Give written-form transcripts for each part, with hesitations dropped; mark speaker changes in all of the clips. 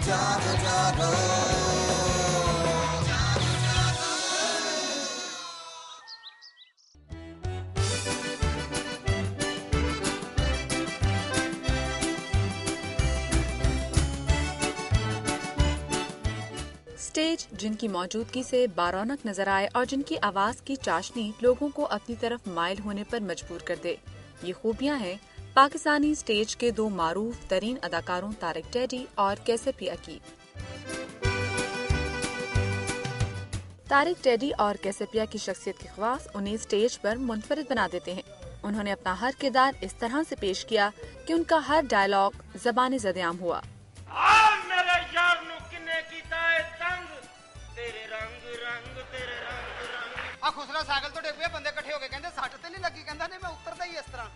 Speaker 1: जागो जागो।
Speaker 2: स्टेज जिनकी मौजूदगी से बारौनक नजर आए और जिनकी आवाज की चाशनी लोगों को अपनी तरफ माइल होने पर मजबूर कर दे, ये खूबियां हैं पाकिस्तानी स्टेज के दो मारूफ तरीन अदाकारों तारिक टेडी और कैसरपिया की। तारिक टेडी और कैसरपिया की शख्सियत के ख्वास उन्हें स्टेज पर मुनफरिद बना देते हैं। उन्होंने अपना हर किरदार इस तरह से पेश किया कि उनका हर डायलॉग ज़बान ज़देआम हुआ।
Speaker 3: खुसरा साइकिल तो डिग पे बंदे इकट्ठे हो गए, कहंदे सੱਟ ਤੇ नहीं लगी, कहंदा नहीं मैं उतरदा ही इस तरह।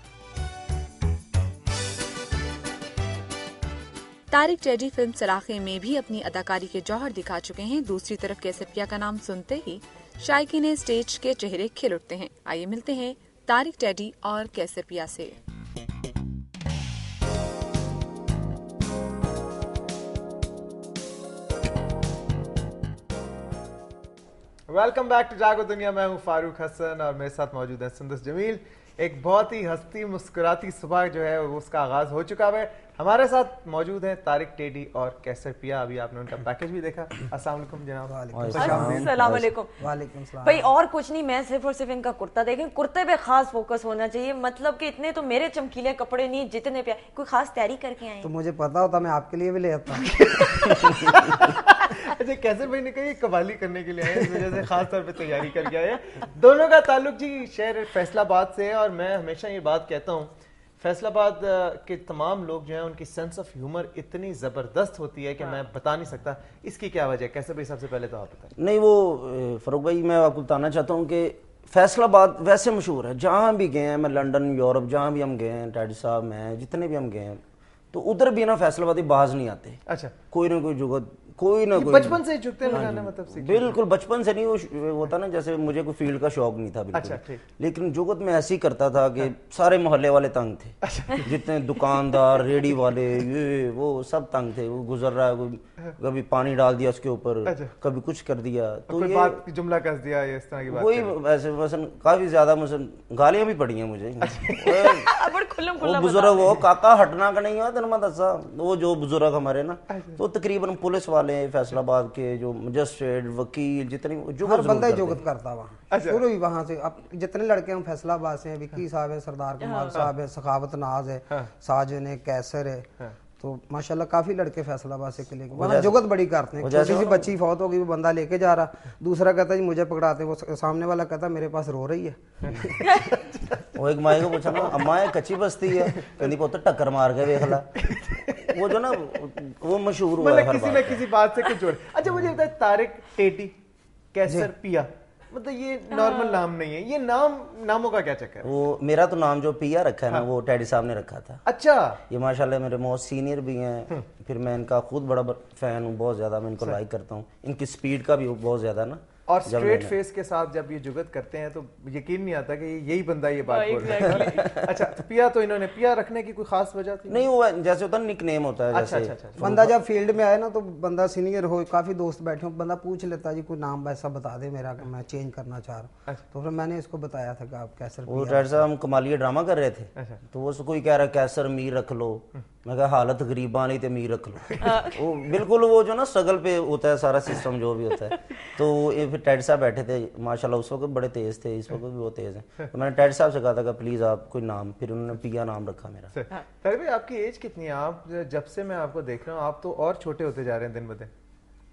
Speaker 2: तारिक टेडी फिल्म सलाखे में भी अपनी अदाकारी के जौहर दिखा चुके हैं। दूसरी तरफ कैसरपिया का नाम सुनते ही शायकीन स्टेज के चेहरे खिल उठते हैं। आइए मिलते हैं तारिक टेडी और कैसरपिया से।
Speaker 4: वेलकम बैक टू जागो दुनिया। मैं हूं फारूक हसन और मेरे साथ मौजूद है सुंदस जमील। एक बहुत ही हंसती मुस्कुराती सुबह जो है उसका आगाज हो चुका है। हमारे साथ मौजूद हैं तारिक टेडी और कैसरपिया। अभी आपने उनका पैकेज भी देखा। अस्सलाम वालेकुम जनाब।
Speaker 5: अस्सलाम वालेकुम।
Speaker 3: वालेकुम सलाम।
Speaker 5: भाई और कुछ नहीं, मैं सिर्फ और सिर्फ इनका कुर्ता देखें, कुर्ते पे खास फोकस होना चाहिए। मतलब कि इतने तो मेरे चमकीले कपड़े नहीं जितने पे कोई खास तैयारी करके आए।
Speaker 3: तो मुझे पता होता मैं आपके लिए भी ले आता।
Speaker 4: अच्छा, कैसर भाई ने कहा ये कवाली करने के लिए आए, इस वजह से खास तौर पे तैयारी करके आए हैं। दोनों का ताल्लुक जी शहर फैसलाबाद से है और मैं हमेशा ये बात कहता हूँ, फैसलाबाद के तमाम लोग जो हैं उनकी सेंस ऑफ ह्यूमर इतनी ज़बरदस्त होती है कि मैं बता नहीं सकता। इसकी क्या वजह है? कैसर भाई सबसे पहले तो आप बताएं।
Speaker 6: नहीं, वो फरूक भाई मैं आपको बताना चाहता हूँ कि फैसलाबाद वैसे मशहूर है, जहाँ भी गए हैं, मैं लंदन यूरोप जहाँ भी हम गए हैं, टैडी साहब मैं जितने भी हम गए हैं, तो उधर भी ना फैसलाबादी बाज नहीं आते।
Speaker 4: अच्छा,
Speaker 6: कोई ना कोई जुगत, कोई ना कोई
Speaker 4: बचपन से ही झुकते लगाना मतलब सीखे?
Speaker 6: बिल्कुल बचपन से नहीं। वो होता ना, जैसे मुझे कोई फील्ड का शौक नहीं था बिल्कुल।
Speaker 4: अच्छा, ठीक।
Speaker 6: लेकिन जुगत में ऐसे ही करता था कि सारे मोहल्ले वाले तंग थे।
Speaker 4: अच्छा।
Speaker 6: जितने दुकानदार रेडी वाले ये वो सब तंग थे। वो गुजर रहा है, कोई कभी पानी डाल दिया उसके ऊपर,
Speaker 4: अच्छा।
Speaker 6: कभी कुछ कर दिया, तो
Speaker 4: कोई
Speaker 6: ये
Speaker 4: बात जुमला कस दिया या इस तरह की बात
Speaker 6: वही वैसे वैसे काफी ज्यादा गालियां भी पड़ी हैं मुझे। वो बुजुर्ग वो काका हटना का नहीं हुआ तेन मैं दसा, वो जो बुजुर्ग हमारे ना, तो तकरीबन पुलिस वाले फैसलाबाद के जो मजिस्ट्रेट वकील जितने
Speaker 3: हर बंदा ही जुगत करता वहाँ शुरू ही वहाँ से। अब जितने लड़के हम फैसलाबाद से हैं, विक्की साहब है, सरदार कमाल साहब है, सखावत नाज है, साजन है, कैसर है, तो माशाल्लाह काफी लड़के फैसलाबाद से लेके वहाँ जुगत बड़ी करते हैं। छोटी सी बच्ची फौत हो गई, वो बंदा लेके जा रहा, दूसरा कहता जी मुझे पकड़ाते, वो सामने वाला कहता मेरे पास रो रही है।
Speaker 6: वो एक माए को पूछा ना, अम्मा ये कच्ची बस्ती है, कहती पुत टक्कर मार के देख ला। वो जो ना वो मशहूर हुआ है
Speaker 4: किसी न किसी बात से कुछ जोड़। अच्छा, मुझे लगता है तारिक टेडी कैसरपिया मतलब ये नॉर्मल नाम नहीं है, ये नामों का क्या चक्कर है?
Speaker 6: वो मेरा तो नाम जो पिया रखा है ना, वो टैडी साहब ने रखा था।
Speaker 4: अच्छा,
Speaker 6: ये माशाल्लाह मेरे बहुत सीनियर भी हैं, फिर मैं इनका खुद बड़ा फैन हूँ, बहुत ज्यादा मैं इनको लाइक करता हूँ। इनकी स्पीड का भी बहुत ज्यादा ना,
Speaker 4: और स्ट्रेट फेस के साथ जब ये जुगत करते हैं तो यकीन नहीं आता कि यही बंदा ये बात बोल रहा है। अच्छा, तो पिया तो इन्होंने पिया रखने की कोई खास वजह थी?
Speaker 6: नहीं, वो जैसे होता है निकनेम होता है।
Speaker 4: अच्छा,
Speaker 6: जैसे
Speaker 4: अच्छा।
Speaker 3: बंदा जब फील्ड में आए ना, तो बंदा सीनियर हो, काफी दोस्त बैठे हो, बंदा पूछ लेता जी कोई नाम वैसा बता दे मेरा कि मैं चेंज करना चाह रहा हूँ। तो फिर मैंने इसको बताया था कि आप कैसर।
Speaker 6: वो डॉक्टर साहब हम कमालिया ड्रामा कर रहे थे, तो वो कोई कह रहा कैसर मीर रख लो, मैं कहा हालत गरीबा नहीं तो मीर रख लो। वो बिल्कुल वो जो ना स्ट्रगल पे होता है सारा सिस्टम जो भी होता है। तो ये फिर टैड साहब बैठे थे माशाल्लाह, उस वक्त बड़े तेज थे, इस वक्त भी बहुत तेज हैं। तो मैंने टैड साहब से कहा था कि प्लीज आप कोई नाम, फिर उन्होंने पिया नाम रखा मेरा।
Speaker 4: तारिक भाई आपकी एज कितनी है? आप जब से मैं आपको देख रहा हूँ आप तो और छोटे होते जा रहे हैं दिन ब दिन।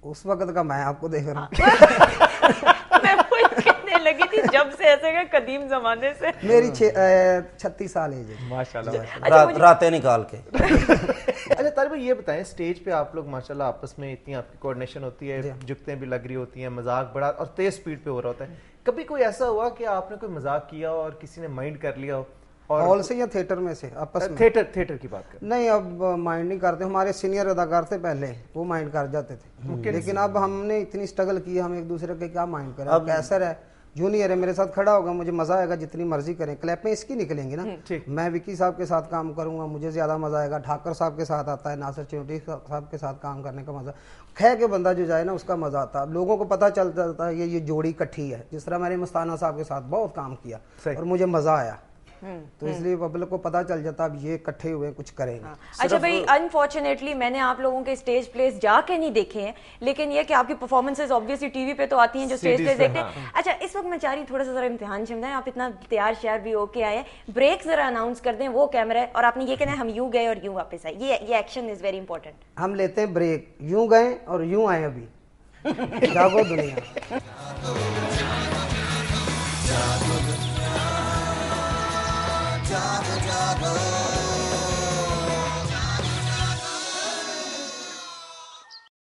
Speaker 3: उस वक्त का मैं आपको देख रहा हूँ।
Speaker 5: लगी थी जब से ऐसे का कदीम जमाने से।
Speaker 3: मेरी 36 साल एज है
Speaker 4: माशाल्लाह।
Speaker 6: रातें निकाल के।
Speaker 4: अच्छा तारिक भाई ये बताएं, स्टेज पे आप लोग माशाल्लाह आपस में इतनी आपकी कोऑर्डिनेशन होती है, जुगतें भी लग रही होती हैं, मजाक बड़ा और तेज स्पीड पे हो रहा होता है, कभी कोई ऐसा हुआ कि आपने कोई मजाक किया और किसी ने माइंड कर लिया हो? और
Speaker 3: हॉल से या थिएटर में से आपस में?
Speaker 4: थिएटर की बात कर।
Speaker 3: नहीं, अब माइंड नहीं करते। हमारे सीनियर अदाकार थे पहले, वो माइंड कर जाते थे, लेकिन अब हमने इतनी स्ट्रगल की, हम एक दूसरे के क्या माइंड करें। अब कैसर है, जूनियर है मेरे साथ खड़ा होगा, मुझे मजा आएगा, जितनी मर्जी करें, क्लैपें इसकी निकलेंगी ना, मैं विकी साहब के साथ काम करूंगा, मुझे ज्यादा मजा आएगा। ठाकर साहब के साथ आता है, नासिर चिमटी साहब के साथ काम करने का मजा, खे के बंदा जो जाए ना उसका मजा आता है। लोगों को पता चल जाता है ये जोड़ी इकट्ठी है। जिस तरह मैंने मस्ताना साहब के साथ बहुत काम किया और मुझे मजा आया, तो इसलिए पब्लिक को पता चल जाता अब ये इकट्ठे हुए कुछ करेंगे।
Speaker 5: अच्छा भाई, अनफॉर्चुनेटली मैंने आप लोगों के स्टेज प्लेस जाके नहीं देखे हैं, लेकिन ये कि आपकी परफॉर्मेंसेस ऑब्वियसली टीवी पे तो आती हैं जो स्टेज प्लेस देखते हैं। अच्छा, इस वक्त मैं चाह रही थोड़ा सा जरा इम्तिहान छिमदाएं, आप इतना तैयार श्यार भी होके आए हैं, ब्रेक जरा अनाउंस कर दें, वो कैमरा है और आपने ये कहना है हम यूं गए और यूं वापस आए, ये एक्शन इज वेरी इंपॉर्टेंट।
Speaker 3: हम लेते हैं ब्रेक, यूं गए और यूं आए, अभी जागो दुनिया।